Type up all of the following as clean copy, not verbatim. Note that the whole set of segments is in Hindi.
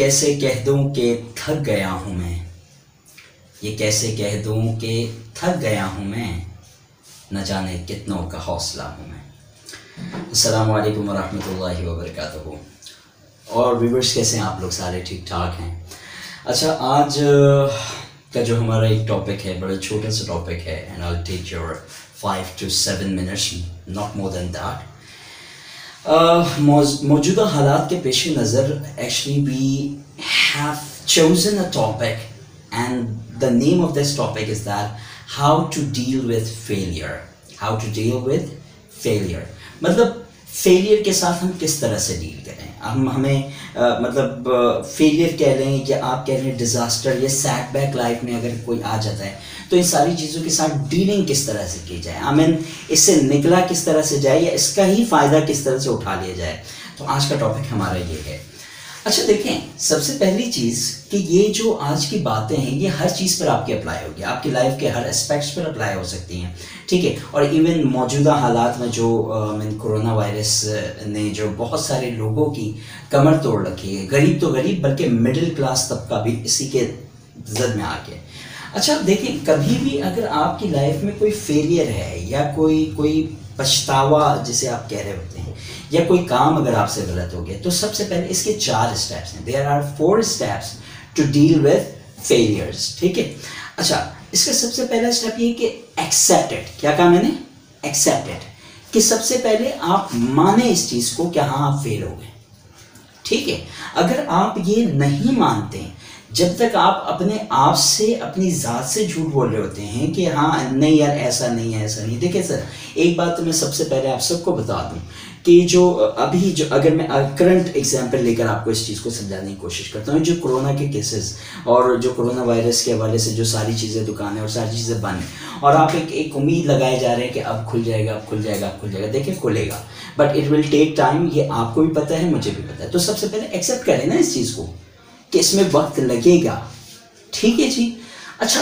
कैसे कह दूं कि थक गया हूँ मैं, ये कैसे कह दूं कि थक गया हूँ मैं, न जाने कितनों का हौसला हूँ मैं। अस्सलामु अलैकुम वरहमतुल्लाहि वबरकातुहू। और व्यूअर्स कैसे हैं आप लोग? सारे ठीक ठाक हैं? अच्छा, आज का जो हमारा एक टॉपिक है, बड़ा छोटा सा टॉपिक है, and I will take your 5 to 7 minutes, not more than that. मौजूदा हालात के पेश नज़र actually we have chosen a topic and the name of this topic is that how to deal with failure. How to deal with failure मतलब फेलियर के साथ हम किस तरह से डील करें। हमें मतलब फेलियर कह रहे हैं या आप कह रहे हैं डिज़ास्टर या सेटबैक लाइफ में अगर कोई आ जाता है तो इन सारी चीज़ों के साथ डीलिंग किस तरह से की जाए, मीन इससे निकला किस तरह से जाए या इसका ही फ़ायदा किस तरह से उठा लिया जाए। तो आज का टॉपिक हमारा ये है। अच्छा देखें, सबसे पहली चीज़ कि ये जो आज की बातें हैं ये हर चीज़ पर आपके अप्लाई होगी, आपकी लाइफ के हर एस्पेक्ट्स पर अप्लाई हो सकती हैं, ठीक है। और इवन मौजूदा हालात में जो कोरोना वायरस ने जो बहुत सारे लोगों की कमर तोड़ रखी है, गरीब तो गरीब बल्कि मिडिल क्लास तबका भी इसी के जद में आ गया। अच्छा देखें, कभी भी अगर आपकी लाइफ में कोई फेलियर है या कोई पछतावा जिसे आप कह रहे होते हैं या कोई काम अगर आपसे गलत हो गया तो सबसे पहले इसके 4 स्टेप्स हैं। There are 4 steps to deal with failures, ठीक है। अच्छा, इसका सबसे पहला स्टेप ये कि एक्सेप्टेड, क्या कहा मैंने? एक्सेप्टेड, कि सबसे पहले आप माने इस चीज़ को कि हाँ आप फेल हो गए, ठीक है। अगर आप ये नहीं मानते, जब तक आप अपने आप से अपनी ज़ात से झूठ बोल रहे होते हैं कि हाँ नहीं यार ऐसा नहीं है, ऐसा नहीं। देखिए सर, एक बात तो मैं सबसे पहले आप सबको बता दूं कि जो अभी जो अगर मैं करंट एग्जांपल लेकर आपको इस चीज़ को समझाने की कोशिश करता हूँ, जो कोरोना के केसेस और जो कोरोना वायरस के हवाले से जो सारी चीज़ें, दुकानें और सारी चीज़ें बंद हैं और आप एक उम्मीद लगाए जा रहे हैं कि अब खुल जाएगा, अब खुल जाएगा, अब खुल जाएगा। देखिए खुलेगा, but it will take time, ये आपको भी पता है, मुझे भी पता है। तो सबसे पहले एक्सेप्ट करें ना इस चीज़ को कि इसमें वक्त लगेगा, ठीक है जी। अच्छा,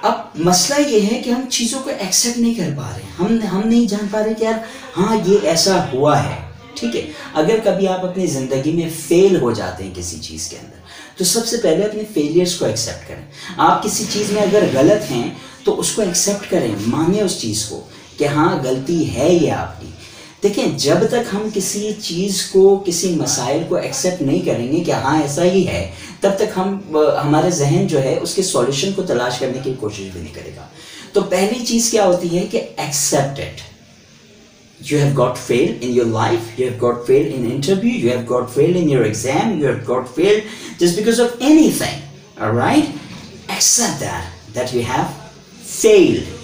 अब मसला ये है कि हम चीज़ों को एक्सेप्ट नहीं कर पा रहे हैं, हम नहीं जान पा रहे कि यार हाँ ये ऐसा हुआ है, ठीक है। अगर कभी आप अपनी ज़िंदगी में फेल हो जाते हैं किसी चीज़ के अंदर तो सबसे पहले अपने फेलियर्स को एक्सेप्ट करें। आप किसी चीज़ में अगर गलत हैं तो उसको एक्सेप्ट करें, माने उस चीज़ को कि हाँ गलती है ये आपकी। देखें, जब तक हम किसी चीज़ को, किसी मसाइल को एक्सेप्ट नहीं करेंगे कि हाँ ऐसा ही है, तब तक हमारे जहन जो है उसके सॉल्यूशन को तलाश करने की कोशिश भी नहीं करेगा। तो पहली चीज़ क्या होती है कि accept it. You have got failed in your life, you have got failed in interview, you have got failed in your exam, you have got failed just because of anything, all right? Accept that you have failed,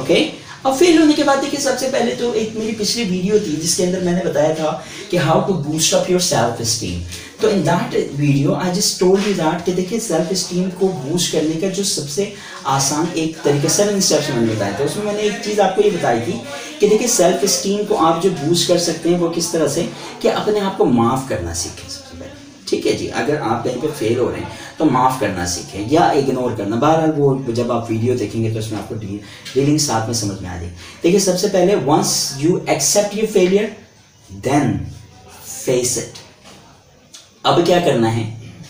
okay? अब फेल होने के बाद देखिए, सबसे पहले तो एक मेरी पिछली वीडियो थी जिसके अंदर मैंने बताया था कि how to boost up your self esteem. तो in that video I just told you that कि देखिए सेल्फ स्टीम को बूस्ट करने का जो सबसे आसान एक तरीका 7 स्टेप्स मैंने बताया था, उसमें मैंने एक चीज़ आपको ये बताई थी कि देखिए सेल्फ स्टीम को आप जो बूस्ट कर सकते हैं वो किस तरह से, कि अपने आप को माफ़ करना सीखें सबसे पहले, ठीक है जी। अगर आप कहीं पे फेल हो रहे हैं तो माफ़ करना सीखें या इग्नोर करना। बहरहाल वो जब आप वीडियो देखेंगे तो उसमें आपको डीलिंग साथ में समझ में आ जाएगी। देखिए सबसे पहले once you accept your failure then face it. अब क्या करना है?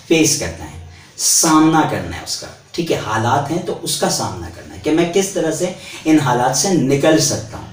फेस करना है, सामना करना है उसका, ठीक है। हालात हैं तो उसका सामना करना है कि मैं किस तरह से इन हालात से निकल सकता हूँ,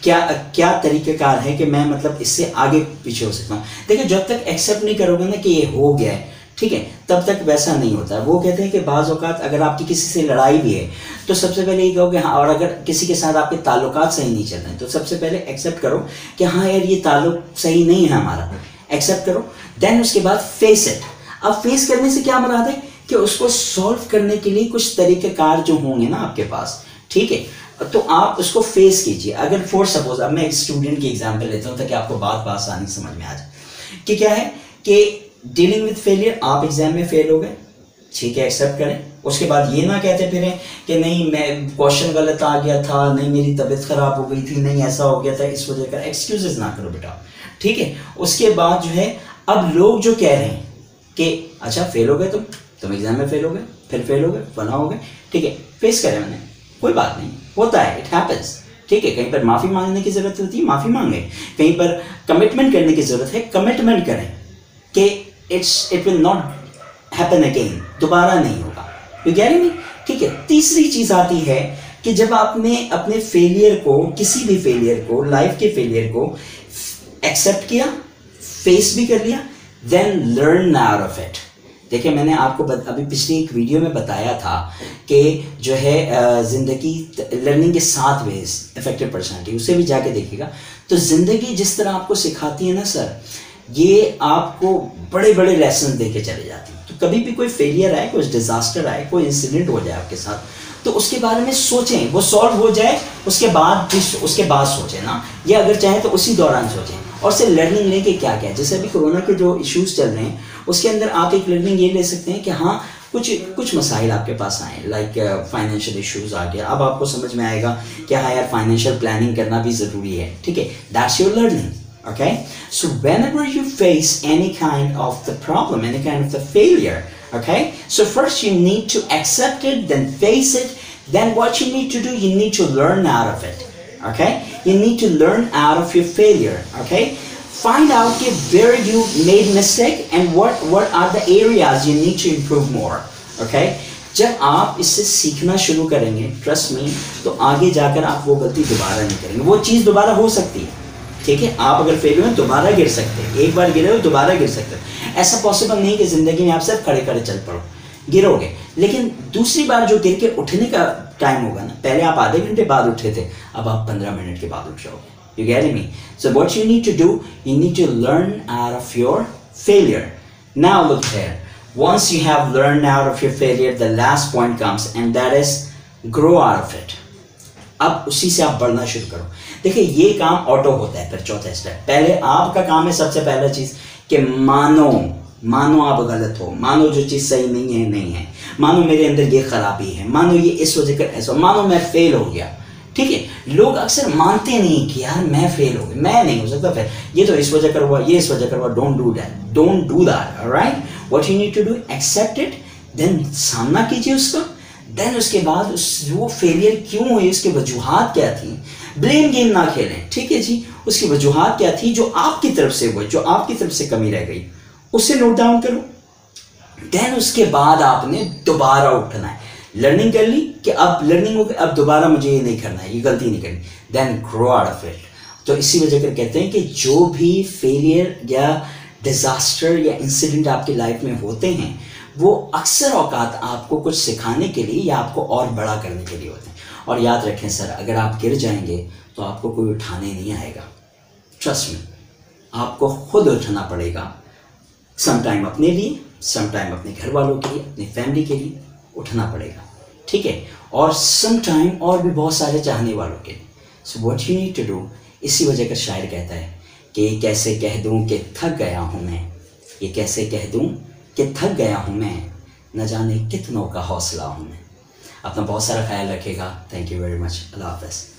क्या तरीक़ेकार है कि मैं मतलब इससे आगे पीछे हो सकता हूँ। देखिए जब तक एक्सेप्ट नहीं करोगे ना कि ये हो गया है, ठीक है, तब तक वैसा नहीं होता है। वो कहते हैं कि बाज़ औक़ात अगर आपकी किसी से लड़ाई भी है तो सबसे पहले ये कहोगे हाँ, और अगर किसी के साथ आपके ताल्लुकात सही नहीं चल रहे हैं तो सबसे पहले एक्सेप्ट करो कि हाँ यार ये ताल्लुक सही नहीं है हमारा, एक्सेप्ट करो। देन उसके बाद फेस इट। अब फेस करने से क्या मुराद है कि उसको सॉल्व करने के लिए कुछ तरीक़ेकार जो होंगे ना आपके पास, ठीक है, तो आप उसको फेस कीजिए। अगर फॉर सपोज अब मैं एक स्टूडेंट की एग्जांपल लेता हूँ ताकि आपको बात आसानी समझ में आ जाए कि क्या है कि डीलिंग विद फेलियर, आप एग्जाम में फेल हो गए, ठीक है, एक्सेप्ट करें। उसके बाद ये ना कहते फिरें कि नहीं मैं क्वेश्चन गलत आ गया था, नहीं मेरी तबीयत ख़राब हो गई थी, नहीं ऐसा हो गया था, इस वजह का एक्सक्यूजेस ना करो बेटा, ठीक है। उसके बाद जो है अब लोग जो कह रहे हैं कि अच्छा फेल हो गए तुम एग्जाम में फेल हो गए, फिर फेल हो गए, बना हो गए, ठीक है, फेस करें मैंने, कोई बात नहीं, होता है, इट हैपेंस, ठीक है। कहीं पर माफ़ी मांगने की ज़रूरत होती है, माफ़ी मांगे। कहीं पर कमिटमेंट करने की ज़रूरत है, कमिटमेंट करें कि it will not happen again, दोबारा नहीं होगा। यू गेट मी? ठीक है। तीसरी चीज आती है कि जब आपने अपने फेलियर को, किसी भी फेलियर को, लाइफ के फेलियर को एक्सेप्ट किया, फेस भी कर लिया, then learn out of it. देखिए मैंने आपको अभी पिछली एक वीडियो में बताया था कि जो है ज़िंदगी लर्निंग के 7 वेज इफेक्टिव पर्सनालिटी, उसे भी जाके देखिएगा। तो ज़िंदगी जिस तरह आपको सिखाती है ना सर, ये आपको बड़े बड़े लेसन दे के चले जाती है। तो कभी भी कोई फेलियर आए, कोई डिजास्टर आए, कोई इंसिडेंट हो जाए आपके साथ, तो उसके बारे में सोचें, वो सॉल्व हो जाए उसके बाद सोचें ना, या अगर चाहें तो उसी दौरान सोचें, और से लर्निंग लें कि क्या क्या है। जैसे अभी कोरोना के जो इश्यूज चल रहे हैं, उसके अंदर आप एक लर्निंग ये ले सकते हैं कि हाँ कुछ मसाइल आपके पास आए, लाइक फाइनेंशियल इश्यूज आ गया, अब आपको समझ में आएगा कि हाँ यार फाइनेंशियल प्लानिंग करना भी ज़रूरी है। ठीक है, that's your learning. Okay, so whenever you face any kind of the problem, any kind of the failure, okay, so first you need to accept it, then face it, then what you need to do, you need to learn out of it. Okay, you need to learn out of your failure. Okay, find out where you made mistake and what are the areas you need to improve more. Okay, जब आप इससे सीखना शुरू करेंगे, trust me, तो आगे जाकर आप वो गलती दोबारा नहीं करेंगे। वो चीज़ दोबारा हो सकती है, ठीक है, आप अगर फेल हुए दोबारा गिर सकते हैं, एक बार गिरे हो दोबारा गिर सकते हैं। ऐसा पॉसिबल नहीं कि ज़िंदगी में आप सिर्फ खड़े खड़े चल पड़ो, गिरोगे, लेकिन दूसरी बार जो गिर के उठने का टाइम होगा ना, पहले आप आधे घंटे बाद उठे थे, अब आप 15 मिनट के बाद उठ जाओगे। You get me? So what you need to do, you need to learn out of your failure. Now look here, once you have learned out of your failure, the last point comes and that is grow out of it. अब उसी से आप बढ़ना शुरू करो। देखिए ये काम ऑटो होता है। फिर चौथा स्टेप, पहले आपका काम है सबसे पहला चीज कि मानो आप गलत हो, मानो जो चीज सही नहीं है, मानो मेरे अंदर ये खराबी है, मानो ये इस वजह कर ऐसा, मानो मैं फेल हो गया। ठीक है, लोग अक्सर मानते नहीं कि यार मैं फेल हो गया, मैं नहीं हो सकता, फिर ये तो इस वजह कर हुआ, ये इस वजह कर हुआ। Don't do that. Alright, what you need to do, accept it, then सामना कीजिए उसका, देन उसके बाद वो फेलियर क्यों हुई, उसकी वजूहात क्या थी। ब्लेम गेम ना खेलें, ठीक है जी, उसकी वजूहात क्या थी जो आपकी तरफ से हुई, जो आपकी तरफ से कमी रह गई, उसे नोट डाउन करो। देन उसके बाद आपने दोबारा उठना है। लर्निंग कर ली कि अब लर्निंग हो गई, अब दोबारा मुझे ये नहीं करना है, ये गलती नहीं करनी, then grow out of it. तो इसी वजह कर कहते हैं कि जो भी फेलियर या डिजास्टर या इंसिडेंट आपकी लाइफ में होते हैं, वो अक्सर औकात आपको कुछ सिखाने के लिए या आपको और बड़ा करने के लिए होते हैं। और याद रखें सर, अगर आप गिर जाएंगे तो आपको कोई उठाने नहीं आएगा। ट्रस्ट मी, आपको खुद उठना पड़ेगा। सम टाइम अपने लिए, सम टाइम अपने घर वालों के लिए, अपनी फैमिली के लिए उठना पड़ेगा। ठीक है, और सम टाइम और भी बहुत सारे चाहने वालों के लिए। So what you need to do, इसी वजह का शायर कहता है कि कैसे कह दूं कि थक गया हूं मैं, ये कैसे कह दूं कि थक गया हूं मैं, न जाने कितनों का हौसला हूं मैं। अपना बहुत सारा ख्याल रखेगा। Thank you very much. अल्लाह हाफ़िज़।